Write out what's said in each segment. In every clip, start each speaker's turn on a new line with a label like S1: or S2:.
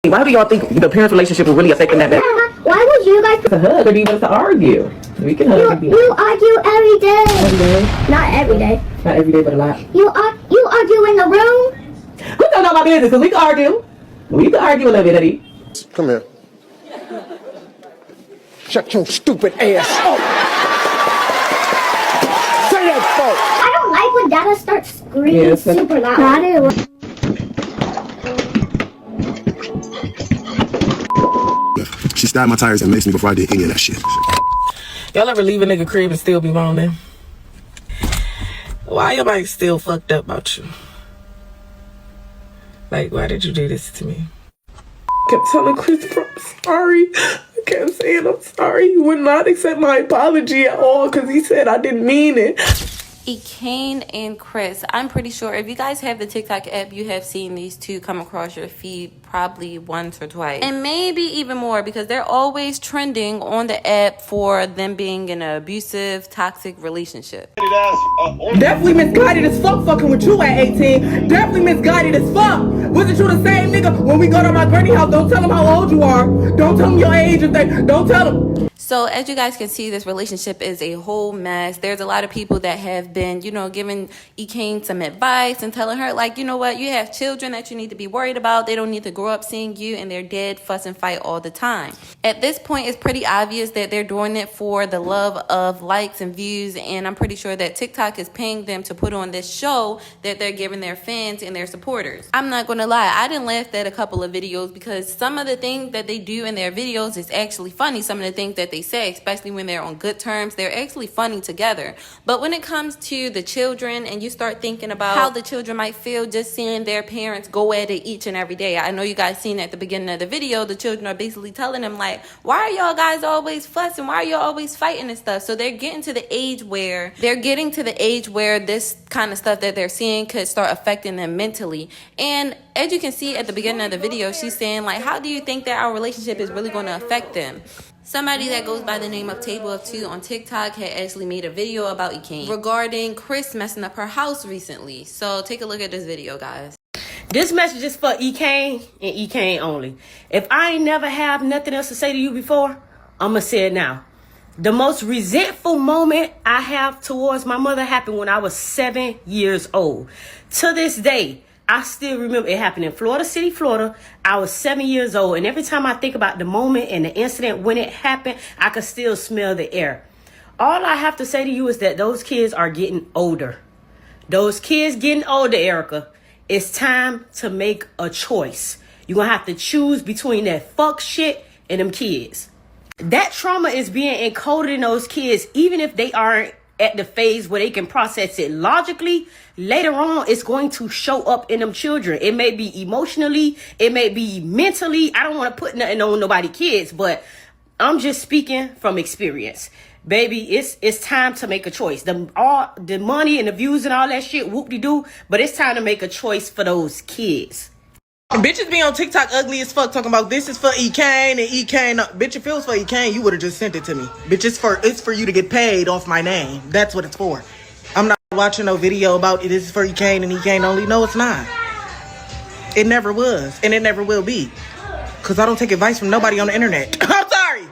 S1: Why do y'all think the parents' relationship is really affecting that?
S2: Why would you guys
S1: To hug or do you want us to argue? We can hug.
S2: you argue every day.
S1: Every day?
S2: Not every day.
S1: Not every day, but a lot.
S2: You argue in the room.
S1: Who don't know my business? Cause we can argue. We can argue a little bit, Eddie.
S3: Come here. Shut your stupid ass up. Say that fuck.
S2: I don't like when Dada starts screaming
S1: Yes.
S2: super loud.
S4: She stabbed my tires and maced me before I did any of that shit.
S5: Y'all ever leave a nigga crib and still be moaning? Why everybody still fucked up about you? Like, why did you do this to me? I kept telling Christopher, I'm sorry. I kept saying, I'm sorry. He would not accept my apology at all because he said I didn't mean it.
S6: Ekane and Chris, I'm pretty sure if you guys have the TikTok app, you have seen these two come across your feed probably once or twice. And maybe even more because they're always trending on the app for them being in an abusive, toxic relationship.
S5: Definitely misguided as fuck fucking with you at 18. Definitely misguided as fuck. Wasn't you the same nigga when we go to my granny house? Don't tell them how old you are. Don't tell them your age if they don't tell them.
S6: So as you guys can see, this relationship is a whole mess. There's a lot of people that have been, giving Ekane some advice and telling her, like, you know what, you have children that you need to be worried about. They don't need to grow up seeing you and their dad fuss and fight all the time. At this point, it's pretty obvious that they're doing it for the love of likes and views. And I'm pretty sure that TikTok is paying them to put on this show that they're giving their fans and their supporters. I'm not going to lie. I didn't laugh at a couple of videos because some of the things that they do in their videos is actually funny. Some of the things that they say, especially when they're on good terms, they're actually funny together. But when it comes to the children and you start thinking about how the children might feel just seeing their parents go at it each and every day. I know you guys seen at the beginning of the video, the children are basically telling them like, why are y'all guys always fussing? Why are y'all always fighting and stuff? So they're getting to the age where this kind of stuff that they're seeing could start affecting them mentally. And as you can see at the beginning of the video, she's saying like, how do you think that our relationship is really going to affect them? Somebody that goes by the name of Table of Two on TikTok had actually made a video about Ekane regarding Chris messing up her house recently. So take a look at this video, guys.
S7: This message is for Ekane and Ekane only. If I ain't never have nothing else to say to you before, I'm going to say it now. The most resentful moment I have towards my mother happened when I was 7 years old. To this day, I still remember it happened in Florida City, Florida. I was 7 years old. And every time I think about the moment and the incident when it happened, I could still smell the air. All I have to say to you is that those kids are getting older. Those kids getting older, Erica. It's time to make a choice. You're going to have to choose between that fuck shit and them kids. That trauma is being encoded in those kids, even if they aren't at the phase where they can process it logically. Later on, it's going to show up in them children. It may be emotionally, it may be mentally. I don't want to put nothing on nobody's kids, but I'm just speaking from experience. Baby, it's time to make a choice. The money and the views and all that shit, whoop-de-doo, but it's time to make a choice for those kids.
S5: Bitches be on TikTok ugly as fuck talking about this is for Ekane and Ekane. Bitch, if it was for Ekane, you would have just sent it to me. Bitch, it's for you to get paid off my name. That's what it's for. I'm not watching no video about it is for Ekane and Ekane only. No, it's not. It never was, and it never will be. Because I don't take advice from nobody on the internet. I'm sorry.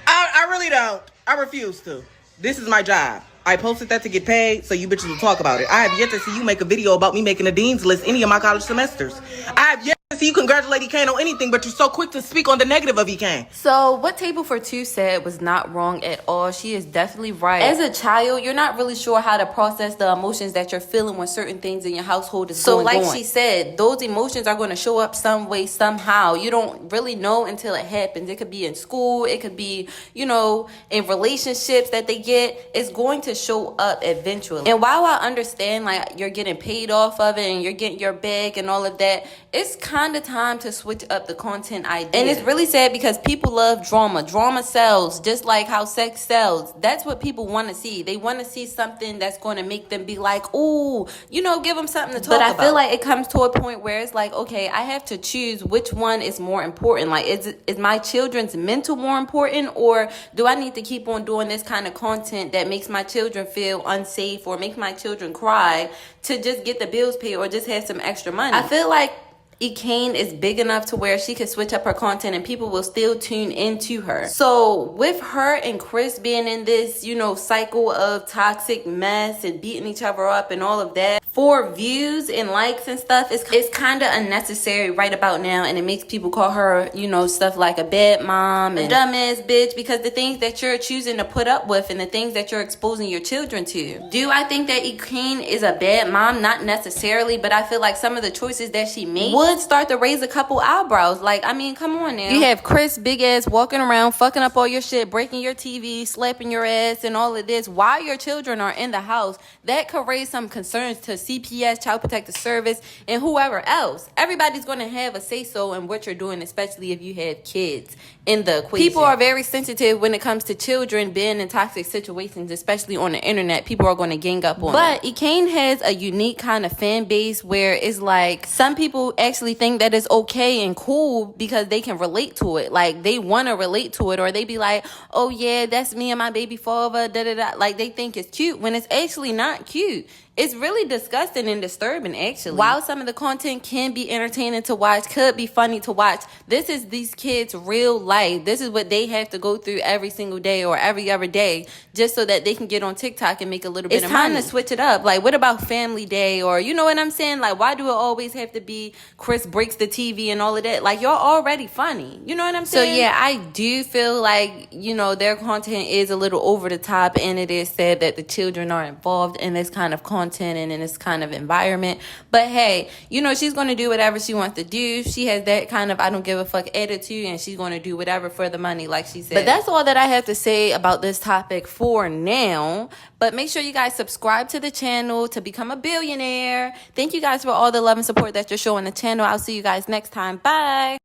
S5: I really don't. I refuse to. This is my job. I posted that to get paid, so you bitches will talk about it. I have yet to see you make a video about me making a dean's list any of my college semesters. I have yet to see you congratulate Ekane on anything, but you're so quick to speak on the negative of Ekane.
S6: So what Table for Two said was not wrong at all. She is definitely right. As a child, you're not really sure how to process the emotions that you're feeling when certain things in your household is going on. So like she said, those emotions are going to show up some way, somehow. You don't really know until it happens. It could be in school. It could be, in relationships that they get. It's going to show up eventually. And while I understand like you're getting paid off of it and you're getting your bag and all of that, it's kind of time to switch up the content idea. And it's really sad because people love drama. Drama sells, just like how sex sells. That's what people want to see. They want to see something that's going to make them be like, ooh, give them something to talk about. But I feel like it comes to a point where it's like, okay, I have to choose which one is more important. Like, is my children's mental more important, or do I need to keep on doing this kind of content that makes my children feel unsafe or make my children cry to just get the bills paid or just have some extra money? I feel like Ekane is big enough to where she can switch up her content and people will still tune into her. So with her and Chris being in this, you know, cycle of toxic mess and beating each other up and all of that for views and likes and stuff, it's kind of unnecessary right about now, and it makes people call her, you know, stuff like a bad mom and a dumbass bitch, because the things that you're choosing to put up with and the things that you're exposing your children to. Do I think that Ekane is a bad mom? Not necessarily, but I feel like some of the choices that she made would start to raise a couple eyebrows. Like, I mean, come on now. You have Chris big ass walking around fucking up all your shit, breaking your TV, slapping your ass and all of this while your children are in the house. That could raise some concerns to CPS, Child Protective Service, and whoever else. Everybody's going to have a say-so in what you're doing, especially if you have kids in the equation. People are very sensitive when it comes to children being in toxic situations, especially on the internet. People are going to gang up on it. But Ekane has a unique kind of fan base where it's like some people actually think that it's okay and cool because they can relate to it. Like, they want to relate to it, or they be like, oh yeah, that's me and my baby father, da-da-da. Like, they think it's cute when it's actually not cute. It's really disgusting and disturbing, actually. While some of the content can be entertaining to watch, could be funny to watch, this is these kids' real life. This is what they have to go through every single day or every other day just so that they can get on TikTok and make a little bit of money. It's time to switch it up. Like, what about Family Day? Or, you know what I'm saying? Like, why do it always have to be Chris breaks the TV and all of that? Like, y'all already funny. You know what I'm saying? So, yeah, I do feel like, you know, their content is a little over the top, and it is sad that the children are involved in this kind of content and in this kind of environment. But hey, you know, she's going to do whatever she wants to do. She has that kind of I don't give a fuck attitude, and she's going to do whatever for the money, like she said. But that's all that I have to say about this topic for now. But make sure you guys subscribe to the channel to become a billionaire. Thank you guys for all the love and support that you're showing the channel. I'll see you guys next time. Bye.